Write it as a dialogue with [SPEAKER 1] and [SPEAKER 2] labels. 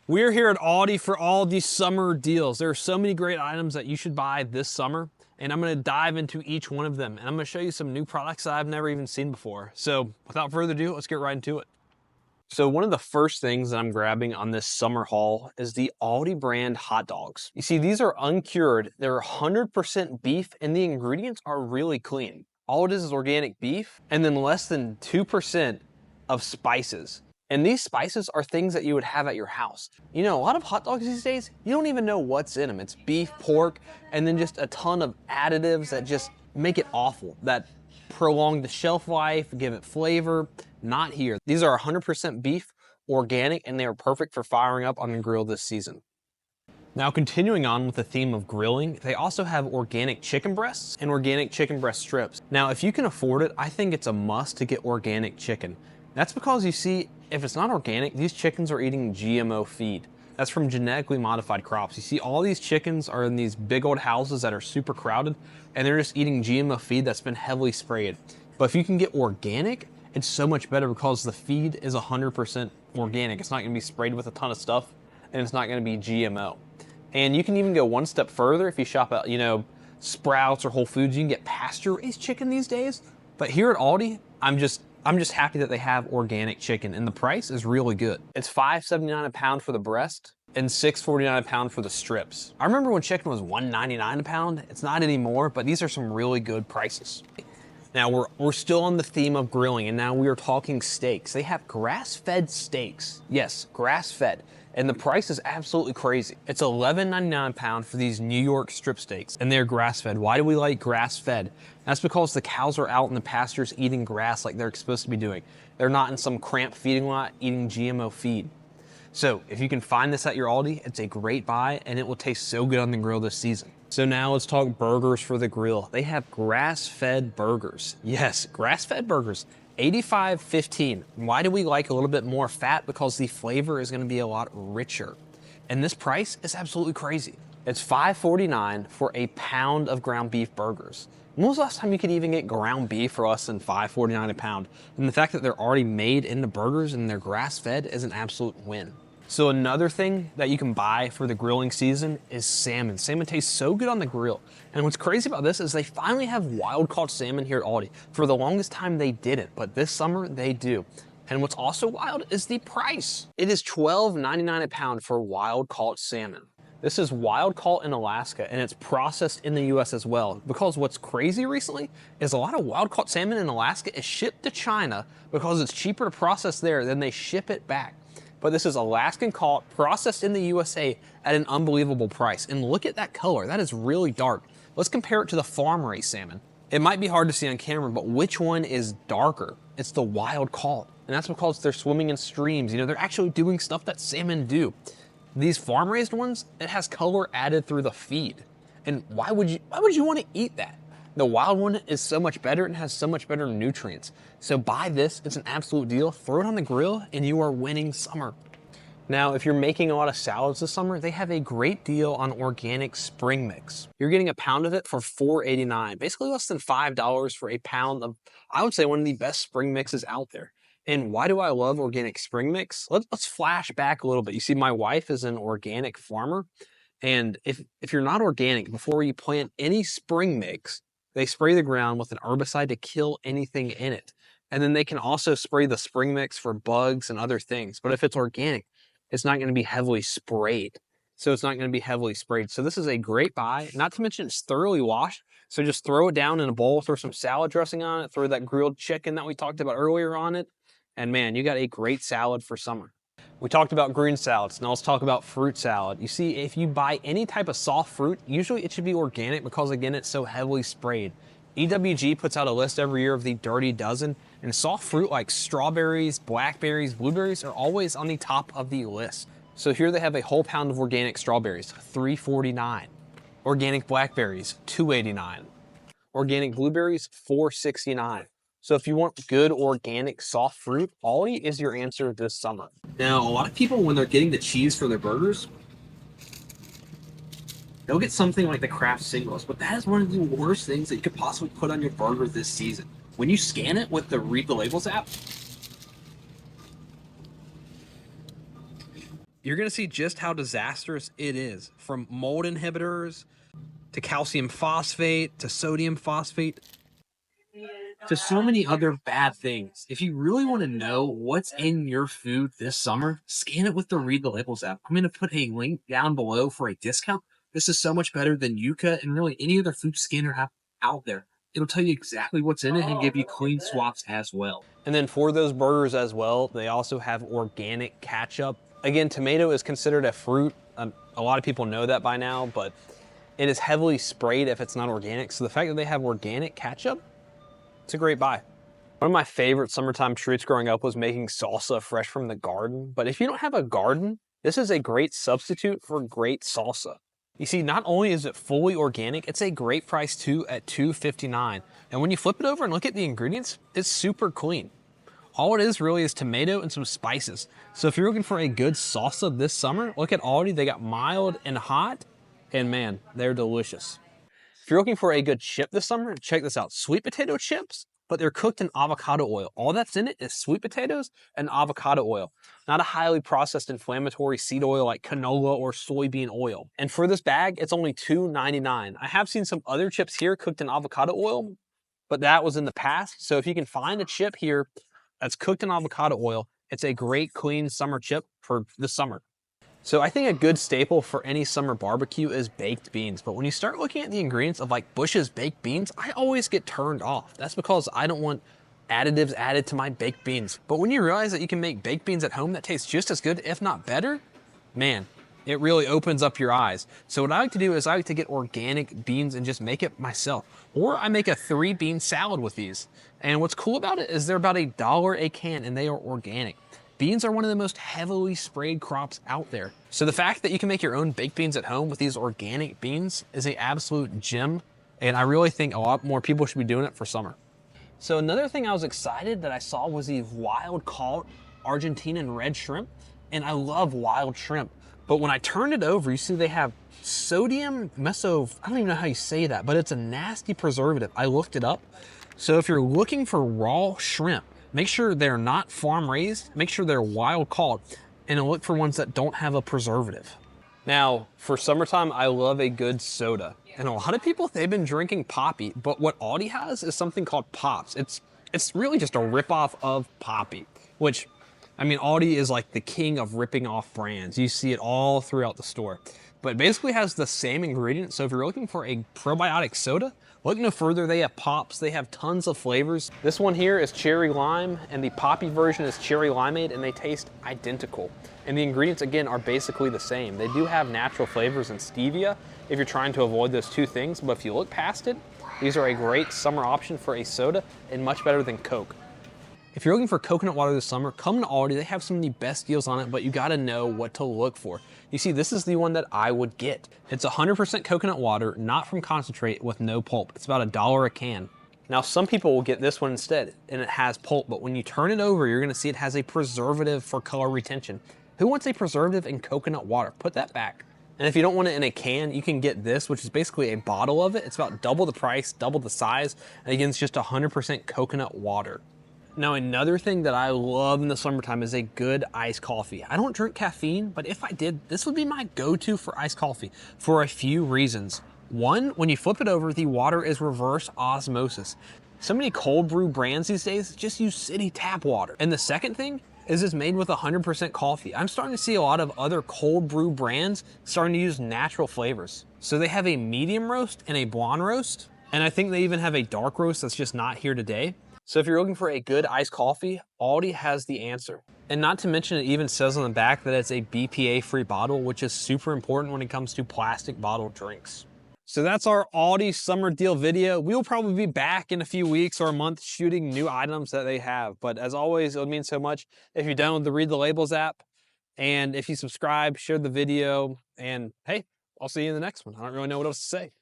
[SPEAKER 1] We're here at Aldi for Aldi Summer Deals. There are so many great items that you should buy this summer, and I'm gonna dive into each one of them. And I'm gonna show you some new products that I've never even seen before. So without further ado, let's get right into it. So one of the first things that I'm grabbing on this summer haul is the Aldi brand hot dogs. You see, these are uncured. They're 100% beef, and the ingredients are really clean. All it is organic beef, and then less than 2% of spices. And these spices are things that you would have at your house. You know, a lot of hot dogs these days, you don't even know what's in them. It's beef, pork, and then just a ton of additives that just make it awful, that prolong the shelf life, give it flavor. Not here. These are 100% beef, organic, and they are perfect for firing up on the grill this season. Now, continuing on with the theme of grilling, they also have organic chicken breasts and organic chicken breast strips. Now, if you can afford it, I think it's a must to get organic chicken. That's because, you see, if it's not organic, these chickens are eating GMO feed. That's from genetically modified crops. You see, all these chickens are in these big old houses that are super crowded, and they're just eating GMO feed that's been heavily sprayed. But if you can get organic, it's so much better because the feed is 100% organic. It's not gonna be sprayed with a ton of stuff, and it's not gonna be GMO. And you can even go one step further if you shop at, Sprouts or Whole Foods. You can get pasture-raised chicken these days. But here at Aldi, I'm just happy that they have organic chicken, and the price is really good. It's $5.79 a pound for the breast and $6.49 a pound for the strips. I remember when chicken was $1.99 a pound. It's not anymore, but these are some really good prices. Now we're still on the theme of grilling, and now we are talking steaks. They have grass-fed steaks. Yes, grass-fed. And the price is absolutely crazy. It's $11.99 a pound for these New York strip steaks, and they're grass-fed. Why do we like grass-fed? That's because the cows are out in the pastures eating grass like they're supposed to be doing. They're not in some cramped feeding lot eating GMO feed. So if you can find this at your Aldi, it's a great buy, and it will taste so good on the grill this season. So now let's talk burgers for the grill. They have grass-fed burgers. Yes, grass-fed burgers. $85.15. Why do we like a little bit more fat? Because the flavor is gonna be a lot richer. And this price is absolutely crazy. It's $5.49 for a pound of ground beef burgers. When was the last time you could even get ground beef for less than $5.49 a pound? And the fact that they're already made into burgers and they're grass-fed is an absolute win. So another thing that you can buy for the grilling season is salmon. Salmon tastes so good on the grill. And what's crazy about this is they finally have wild-caught salmon here at Aldi. For the longest time they didn't, but this summer they do. And what's also wild is the price. It is $12.99 a pound for wild-caught salmon. This is wild-caught in Alaska, and it's processed in the US as well. Because what's crazy recently is a lot of wild-caught salmon in Alaska is shipped to China because it's cheaper to process there than they ship it back. But this is Alaskan caught, processed in the USA at an unbelievable price. And look at that color, that is really dark. Let's compare it to the farm-raised salmon. It might be hard to see on camera, but which one is darker? It's the wild caught. And that's because they're swimming in streams. You know, they're actually doing stuff that salmon do. These farm-raised ones, it has color added through the feed. And why would you want to eat that? The wild one is so much better and has so much better nutrients. So buy this, it's an absolute deal. Throw it on the grill and you are winning summer. Now, if you're making a lot of salads this summer, they have a great deal on organic spring mix. You're getting a pound of it for $4.89, basically less than $5 for a pound of, I would say, one of the best spring mixes out there. And why do I love organic spring mix? Let's flash back a little bit. You see, my wife is an organic farmer. And if you're not organic, before you plant any spring mix, they spray the ground with an herbicide to kill anything in it. And then they can also spray the spring mix for bugs and other things. But if it's organic, it's not going to be heavily sprayed. So it's not going to be heavily sprayed. So this is a great buy, not to mention it's thoroughly washed. So just throw it down in a bowl, throw some salad dressing on it, throw that grilled chicken that we talked about earlier on it. And man, you got a great salad for summer. We talked about green salads, now let's talk about fruit salad. You see, if you buy any type of soft fruit, usually it should be organic because, again, it's so heavily sprayed. EWG puts out a list every year of the Dirty Dozen, and soft fruit like strawberries, blackberries, blueberries are always on the top of the list. So here they have a whole pound of organic strawberries, $3.49. Organic blackberries, $2.89. Organic blueberries, $4.69. So if you want good organic soft fruit, Aldi is your answer this summer. Now, a lot of people, when they're getting the cheese for their burgers, they'll get something like the Kraft Singles, but that is one of the worst things that you could possibly put on your burger this season. When you scan it with the Read the Labels app, you're gonna see just how disastrous it is. From mold inhibitors, to calcium phosphate, to sodium phosphate, to so many other bad things. If you really want to know what's in your food this summer, scan it with the Read the Labels app. I'm going to put a link down below for a discount. This is so much better than Yuka and really any other food scanner app out there. It'll tell you exactly what's in it and give you clean swaps as well. And then for those burgers as well, they also have organic ketchup. Again, tomato is considered a fruit. A lot of people know that by now, but it is heavily sprayed if it's not organic. So the fact that they have organic ketchup, it's a great buy. One of my favorite summertime treats growing up was making salsa fresh from the garden. But if you don't have a garden, this is a great substitute for great salsa. You see, not only is it fully organic, it's a great price too at $2.59. And when you flip it over and look at the ingredients, it's super clean. All it is really is tomato and some spices. So if you're looking for a good salsa this summer, look at Aldi. They got mild and hot, and man, they're delicious. If you're looking for a good chip this summer, check this out. Sweet potato chips, but they're cooked in avocado oil. All that's in it is sweet potatoes and avocado oil, not a highly processed inflammatory seed oil like canola or soybean oil. And for this bag, it's only $2.99. I have seen some other chips here cooked in avocado oil, but that was in the past. So if you can find a chip here that's cooked in avocado oil, it's a great clean summer chip for the summer. So I think a good staple for any summer barbecue is baked beans. But when you start looking at the ingredients of like Bush's baked beans, I always get turned off. That's because I don't want additives added to my baked beans. But when you realize that you can make baked beans at home that taste just as good, if not better, man, it really opens up your eyes. So what I like to do is I like to get organic beans and just make it myself. Or I make a 3-bean salad with these. And what's cool about it is they're about $1 a can and they are organic. Beans are one of the most heavily sprayed crops out there. So the fact that you can make your own baked beans at home with these organic beans is an absolute gem. And I really think a lot more people should be doing it for summer. So another thing I was excited that I saw was the wild caught Argentinian red shrimp. And I love wild shrimp. But when I turned it over, you see they have sodium I don't even know how you say that, but it's a nasty preservative. I looked it up. So if you're looking for raw shrimp, make sure they're not farm raised, make sure they're wild caught, and look for ones that don't have a preservative. Now, for summertime, I love a good soda. And a lot of people, they've been drinking Poppy, but what Aldi has is something called Pops. It's really just a ripoff of Poppy, which, I mean, Aldi is like the king of ripping off brands. You see it all throughout the store. But it basically has the same ingredients. So if you're looking for a probiotic soda, look no further. They have Pops. They have tons of flavors. This one here is cherry lime, and the Poppy version is cherry limeade, and they taste identical. And the ingredients, again, are basically the same. They do have natural flavors and stevia if you're trying to avoid those two things. But if you look past it, these are a great summer option for a soda and much better than Coke. If you're looking for coconut water this summer, come to Aldi. They have some of the best deals on it, but you gotta know what to look for. You see, this is the one that I would get. It's 100% coconut water, not from concentrate, with no pulp. It's about $1 a can. Now, some people will get this one instead, and it has pulp, but when you turn it over, you're gonna see it has a preservative for color retention. Who wants a preservative in coconut water? Put that back. And if you don't want it in a can, you can get this, which is basically a bottle of it. It's about double the price, double the size, and again, it's just 100% coconut water. Now, another thing that I love in the summertime is a good iced coffee. I don't drink caffeine, but if I did, this would be my go-to for iced coffee for a few reasons. One, when you flip it over, the water is reverse osmosis. So many cold brew brands these days just use city tap water. And the second thing is it's made with 100% coffee. I'm starting to see a lot of other cold brew brands starting to use natural flavors. So they have a medium roast and a blonde roast, and I think they even have a dark roast that's just not here today. So if you're looking for a good iced coffee, Aldi has the answer. And not to mention, it even says on the back that it's a BPA-free bottle, which is super important when it comes to plastic bottled drinks. So that's our Aldi summer deal video. We'll probably be back in a few weeks or a month shooting new items that they have. But as always, it would mean so much if you download the Read the Labels app. And if you subscribe, share the video, and hey, I'll see you in the next one. I don't really know what else to say.